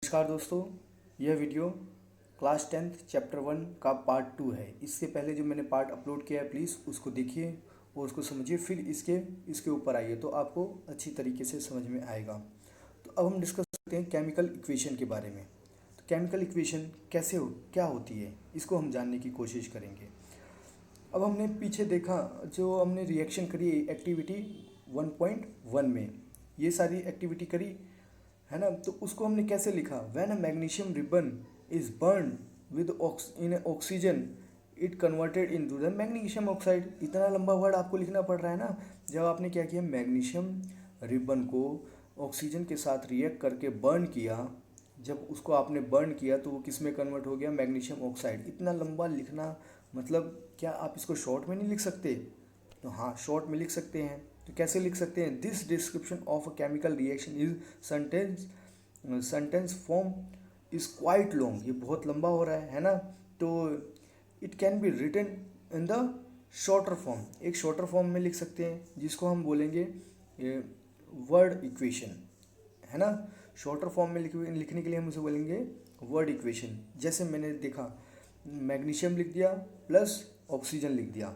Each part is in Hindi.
नमस्कार दोस्तों, यह वीडियो क्लास 10th चैप्टर 1 का पार्ट 2 है। इससे पहले जो मैंने पार्ट अपलोड किया है प्लीज़ उसको देखिए और उसको समझिए, फिर इसके ऊपर आइए तो आपको अच्छी तरीके से समझ में आएगा। तो अब हम डिस्कस करते हैं केमिकल इक्वेशन के बारे में। तो केमिकल इक्वेशन क्या होती है, इसको हम जानने की कोशिश करेंगे। अब हमने पीछे देखा, जो हमने रिएक्शन करी एक्टिविटी 1.1 में, ये सारी एक्टिविटी करी है ना। तो उसको हमने कैसे लिखा, when a magnesium ribbon is burn with in oxygen it converted into the magnesium oxide. इतना लंबा वर्ड आपको लिखना पड़ रहा है ना। जब आपने क्या किया, मैग्नीशियम रिबन को ऑक्सीजन के साथ रिएक्ट करके बर्न किया, जब उसको आपने बर्न किया तो वो किस में कन्वर्ट हो गया, मैग्नीशियम ऑक्साइड। इतना लंबा लिखना मतलब क्या आप इसको शॉर्ट में नहीं लिख सकते? तो हाँ, शॉर्ट में लिख सकते हैं। तो कैसे लिख सकते हैं, this description of a chemical reaction is sentence form is quite long. ये बहुत लंबा हो रहा है ना। तो it can be written in the shorter form, एक शॉर्टर फॉर्म में लिख सकते हैं जिसको हम बोलेंगे वर्ड इक्वेशन, है ना। शॉर्टर फॉर्म में लिखने के लिए हम उसे बोलेंगे वर्ड इक्वेशन। जैसे मैंने देखा, मैग्नीशियम लिख दिया प्लस ऑक्सीजन लिख दिया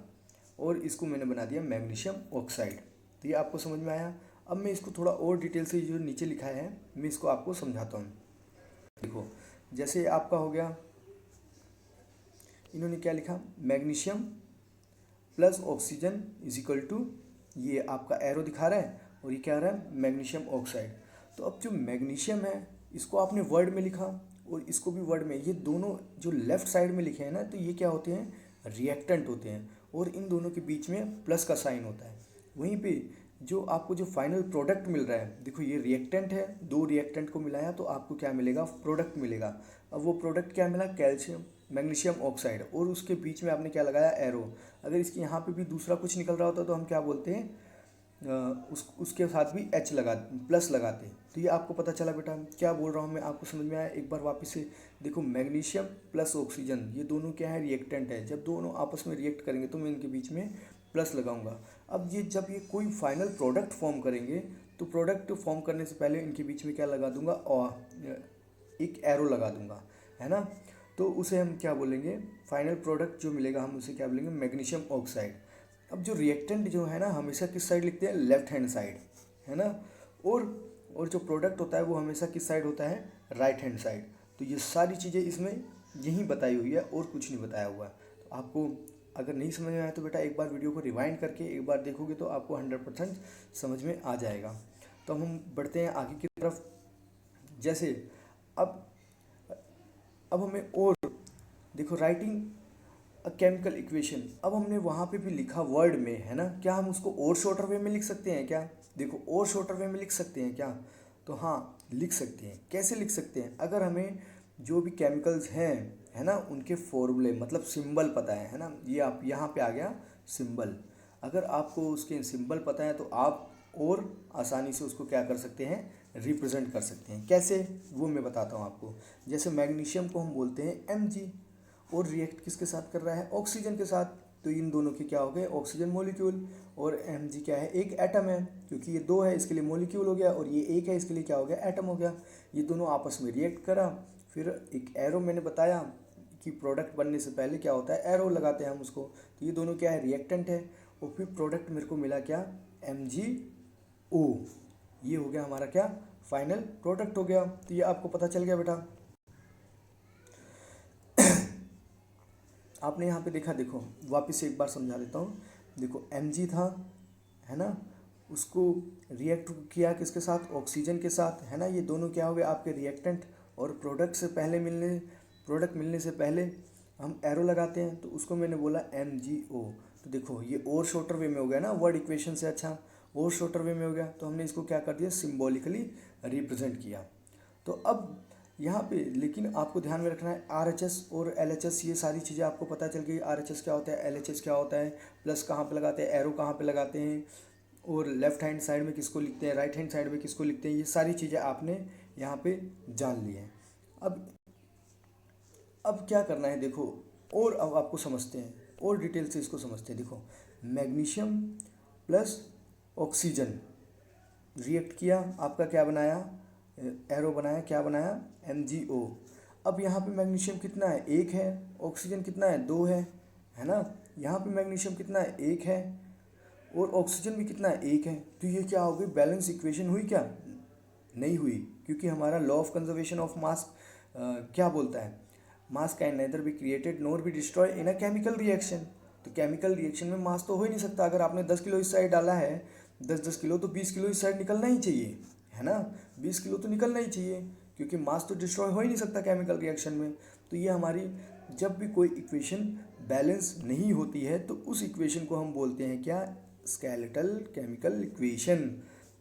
और इसको मैंने बना दिया मैग्नीशियम ऑक्साइड। तो ये आपको समझ में आया। अब मैं इसको थोड़ा और डिटेल से जो नीचे लिखा है मैं इसको आपको समझाता हूँ। देखो, जैसे आपका हो गया, इन्होंने क्या लिखा, magnesium plus oxygen is equal to, ये आपका एरो दिखा रहा है और ये क्या आ रहा है, मैग्नीशियम ऑक्साइड। तो अब जो मैग्नीशियम है इसको आपने वर्ड में लिखा और इसको भी वर्ड में, ये दोनों जो लेफ्ट साइड में लिखे हैं ना, तो ये क्या होते हैं, रिएक्टेंट होते हैं और इन दोनों के बीच में प्लस का साइन होता है। वहीं पे जो आपको जो फाइनल प्रोडक्ट मिल रहा है, देखो ये रिएक्टेंट है, दो रिएक्टेंट को मिलाया तो आपको क्या मिलेगा, प्रोडक्ट मिलेगा। अब वो प्रोडक्ट क्या मिला, कैल्शियम मैग्नीशियम ऑक्साइड, और उसके बीच में आपने क्या लगाया, एरो। अगर इसके यहाँ पे भी दूसरा कुछ निकल रहा होता तो हम क्या बोलते हैं, उसके साथ भी एच लगा, प्लस लगाते। तो ये आपको पता चला बेटा, क्या बोल रहा हूँ मैं, आपको समझ में आया। एक बार वापस से देखो, मैग्नीशियम प्लस ऑक्सीजन, ये दोनों क्या है, रिएक्टेंट है। जब दोनों आपस में रिएक्ट करेंगे तो मैं इनके बीच में प्लस लगाऊंगा। अब ये जब ये कोई फाइनल प्रोडक्ट फॉर्म करेंगे तो प्रोडक्ट फॉर्म करने से पहले इनके बीच में क्या लगा दूंगा, और एक एरो लगा दूंगा, है ना। तो उसे हम क्या बोलेंगे, फाइनल प्रोडक्ट जो मिलेगा हम उसे क्या बोलेंगे, मैग्नीशियम ऑक्साइड। अब जो रिएक्टेंट जो है ना, हमेशा किस साइड लिखते हैं, लेफ्ट हैंड साइड, है ना। और जो प्रोडक्ट होता है वो हमेशा किस साइड होता है, राइट हैंड साइड। तो ये सारी चीज़ें इसमें यही बताई हुई है और कुछ नहीं बताया हुआ है। तो आपको अगर नहीं समझ में आया तो बेटा एक बार वीडियो को रिवाइंड करके एक बार देखोगे तो आपको 100% समझ में आ जाएगा। तो हम बढ़ते हैं आगे की तरफ। जैसे अब हमें और देखो, राइटिंग अ केमिकल इक्वेशन, अब हमने वहाँ पे भी लिखा वर्ड में, है ना। क्या हम उसको और शॉर्टर वे में लिख सकते हैं क्या, देखो और शॉर्टर वे में लिख सकते हैं क्या, तो हाँ लिख सकते हैं। कैसे लिख सकते हैं, अगर हमें जो भी केमिकल्स हैं, है ना, उनके फॉर्मूले मतलब सिंबल पता है ना। ये आप यहाँ पे आ गया सिंबल। अगर आपको उसके सिंबल पता है तो आप और आसानी से उसको क्या कर सकते हैं, रिप्रेजेंट कर सकते हैं। कैसे, वो मैं बताता हूँ आपको। जैसे मैग्नीशियम को हम बोलते हैं Mg, और रिएक्ट किसके साथ कर रहा है, ऑक्सीजन के साथ। तो इन दोनों के क्या हो गए, ऑक्सीजन मॉलिक्यूल, और Mg क्या है, एक एटम है, क्योंकि ये दो है इसके लिए मॉलिक्यूल हो गया, और ये एक है इसके लिए क्या हो गया, एटम हो गया। ये दोनों आपस में रिएक्ट करा, फिर एक एरो, मैंने बताया कि प्रोडक्ट बनने से पहले क्या होता है, एरो लगाते हैं हम उसको। तो ये दोनों क्या है, रिएक्टेंट है, और फिर प्रोडक्ट मेरे को मिला क्या, MgO। ये हो गया हमारा क्या, फाइनल प्रोडक्ट हो गया। तो ये आपको पता चल गया बेटा। आपने यहाँ पे देखा, देखो वापस से एक बार समझा देता हूँ। देखो Mg था, है ना, उसको रिएक्ट किया किसके साथ, ऑक्सीजन के साथ, है ना। ये दोनों क्या हो गए आपके रिएक्टेंट, और प्रोडक्ट मिलने से पहले हम एरो लगाते हैं, तो उसको मैंने बोला MgO। तो देखो ये और शॉर्टर वे में हो गया ना, वर्ड इक्वेशन से अच्छा और शॉर्टर वे में हो गया। तो हमने इसको क्या कर दिया, सिम्बॉलिकली रिप्रेजेंट किया। तो अब यहाँ पे लेकिन आपको ध्यान में रखना है, RHS और LHS, ये सारी चीज़ें आपको पता चल गई। RHS क्या होता है, LHS क्या होता है, प्लस कहाँ पे लगाते हैं, एरो कहाँ पे लगाते हैं, और लेफ्ट हैंड साइड में किसको लिखते हैं, राइट हैंड साइड में किसको लिखते हैं, ये सारी चीज़ें आपने यहाँ पे जान ली हैं। अब क्या करना है, देखो और अब आपको समझते हैं और डिटेल से इसको समझते हैं। देखो, मैग्नीशियम प्लस ऑक्सीजन रिएक्ट किया, आपका क्या बनाया, एरो बनाया, क्या बनाया, MgO। अब यहाँ पे मैग्नीशियम कितना है, 1 है, ऑक्सीजन कितना है, 2 है ना। यहाँ पे मैग्नीशियम कितना है, 1 है, और ऑक्सीजन भी कितना है, 1 है। तो ये क्या हो गई, बैलेंस इक्वेशन हुई क्या, नहीं हुई, क्योंकि हमारा law of conservation of mass क्या बोलता है, मास can nether be created nor be destroy in a chemical reaction. तो केमिकल रिएक्शन में मास तो हो ही नहीं सकता। अगर आपने 10 किलो इस साइड डाला है, 10 किलो, तो 20 किलो इस साइड निकलना ही चाहिए, है ना। 20 किलो तो निकलना ही चाहिए, क्योंकि मास तो डिस्ट्रॉय हो ही नहीं सकता केमिकल रिएक्शन में। तो ये हमारी, जब भी कोई इक्वेशन बैलेंस नहीं होती है तो उस इक्वेशन को हम बोलते हैं क्या, स्केलेटल केमिकल इक्वेशन।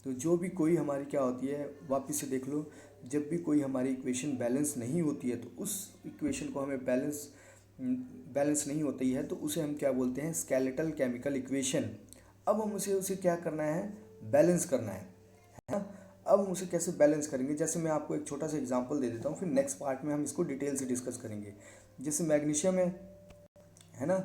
तो जो भी कोई हमारी क्या होती है, वापस से देख लो, जब भी कोई हमारी इक्वेशन बैलेंस नहीं होती है तो उस इक्वेशन को हमें बैलेंस नहीं होती है तो उसे हम क्या बोलते हैं, स्केलेटल केमिकल इक्वेशन। अब हम उसे क्या करना है, बैलेंस करना है ना। अब हम उसे कैसे बैलेंस करेंगे, जैसे मैं आपको एक छोटा सा एग्जांपल दे देता हूँ, फिर नेक्स्ट पार्ट में हम इसको डिटेल से डिस्कस करेंगे। जैसे मैग्नीशियम है ना,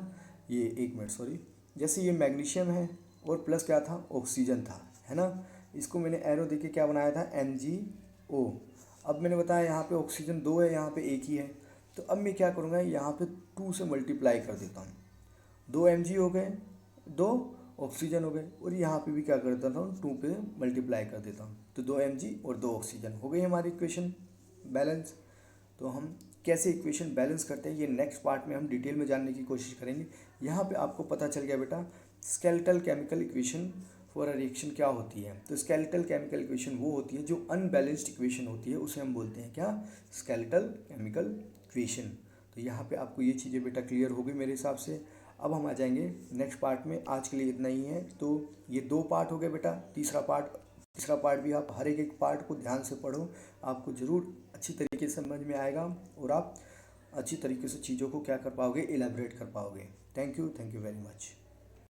ये 1 मिनट सॉरी, जैसे ये मैग्नीशियम है और प्लस क्या था, ऑक्सीजन था, है ना। इसको मैंने एरो देके क्या बनाया था, MgO। अब मैंने बताया यहाँ पे ऑक्सीजन 2 है, यहाँ पे 1 ही है। तो अब मैं क्या करूँगा, यहाँ पे 2 से मल्टीप्लाई कर देता हूँ, 2 Mg हो गए, 2 ऑक्सीजन हो गए, और यहाँ पे भी क्या कर देता हूँ, 2 पे मल्टीप्लाई कर देता हूँ, तो 2 Mg और 2 ऑक्सीजन हो गई हमारी इक्वेशन बैलेंस। तो हम कैसे इक्वेशन बैलेंस करते हैं, ये नेक्स्ट पार्ट में हम डिटेल में जानने की कोशिश करेंगे। यहाँ पे आपको पता चल गया बेटा, skeletal chemical equation for a reaction क्या होती है। तो स्केलेटल केमिकल इक्वेशन वो होती है जो अनबैलेंस्ड इक्वेशन होती है, उसे हम बोलते हैं क्या, स्केलेटल केमिकल इक्वेशन। तो यहाँ पे आपको ये चीज़ें बेटा क्लियर हो गई मेरे हिसाब से। अब हम आ जाएंगे नेक्स्ट पार्ट में, आज के लिए इतना ही है। तो ये 2 पार्ट हो गए बेटा, तीसरा पार्ट भी आप हर एक पार्ट को ध्यान से पढ़ो, आपको ज़रूर अच्छी तरीके से समझ में आएगा और आप अच्छी तरीके से चीज़ों को क्या कर पाओगे, इलेबरेट कर पाओगे। Thank you very much.